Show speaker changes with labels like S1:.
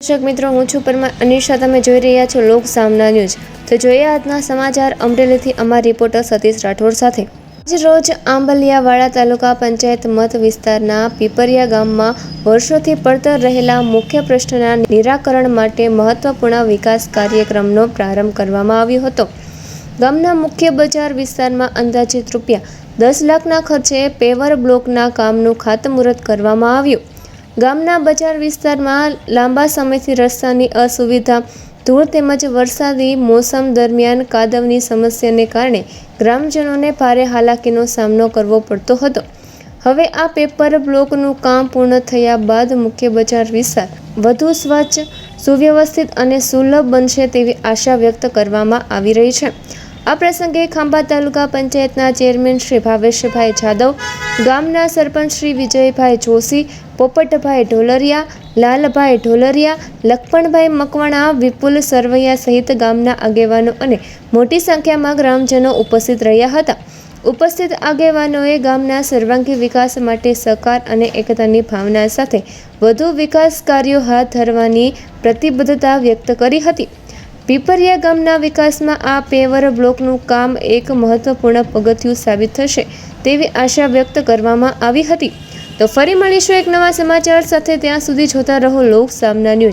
S1: દર્શક મિત્રો, હું છું પરમાર અનિશા. તમે જોઈ રહ્યા છો લોક સામના ન્યૂઝ. તો જોઈએ આજના સમાચાર અમરેલીથી અમારા રિપોર્ટર સતીશ રાઠોડ સાથે. આજ રોજ આંબલિયાવાડા તાલુકા પંચાયત મત વિસ્તારના પીપરિયા ગામમાં વર્ષોથી પડતર રહેલા મુખ્ય પ્રશ્નના નિરાકરણ માટે મહત્વપૂર્ણ વિકાસ કાર્યક્રમનો પ્રારંભ કરવામાં આવ્યો હતો. ગામના મુખ્ય બજાર વિસ્તારમાં અંદાજિત ₹10 લાખના ખર્ચે પેવર બ્લોકના કામનું ખાતમુહૂર્ત કરવામાં આવ્યું. ગામના બજાર વિસ્તારમાં લાંબા સમયથી રસ્તાની અસુવિધા, ધૂળ તેમજ વરસાદી મોસમ દરમિયાન કાદવની સમસ્યાને કારણે ગ્રામજનોને ભારે હાલાકીનો સામનો કરવો પડતો હતો. હવે આ પેપર બ્લોકનું કામ પૂર્ણ થયા બાદ મુખ્ય બજાર વિસ્તાર વધુ સ્વચ્છ, સુવ્યવસ્થિત અને સુલભ બનશે તેવી આશા વ્યક્ત કરવામાં આવી રહી છે. આ પ્રસંગે ખાંભા તાલુકા પંચાયતના ચેરમેન શ્રી ભાવેશભાઈ જાદવ, ગામના સરપંચ શ્રી વિજયભાઈ જોશી, પોપટભાઈ ઢોલરિયા, લાલભાઈ ઢોલરિયા, લખપણભાઈ મકવાણા, વિપુલ સરવૈયા સહિત ગામના આગેવાનો અને મોટી સંખ્યામાં ગ્રામજનો ઉપસ્થિત રહ્યા હતા. ઉપસ્થિત આગેવાનોએ ગામના સર્વાંગી વિકાસ માટે સહકાર અને એકતાની ભાવના સાથે વધુ વિકાસ કાર્યો હાથ ધરવાની પ્રતિબદ્ધતા વ્યક્ત કરી હતી. પીપરિયા ગામના વિકાસમાં આ પેવર બ્લોકનું કામ એક મહત્વપૂર્ણ પગથિયું સાબિત થશે તેવી આશા વ્યક્ત કરવામાં આવી હતી. તો ફરી મળીશું એક નવા સમાચાર સાથે. ત્યાં સુધી જોતા રહો લોક સામના ન્યૂઝ.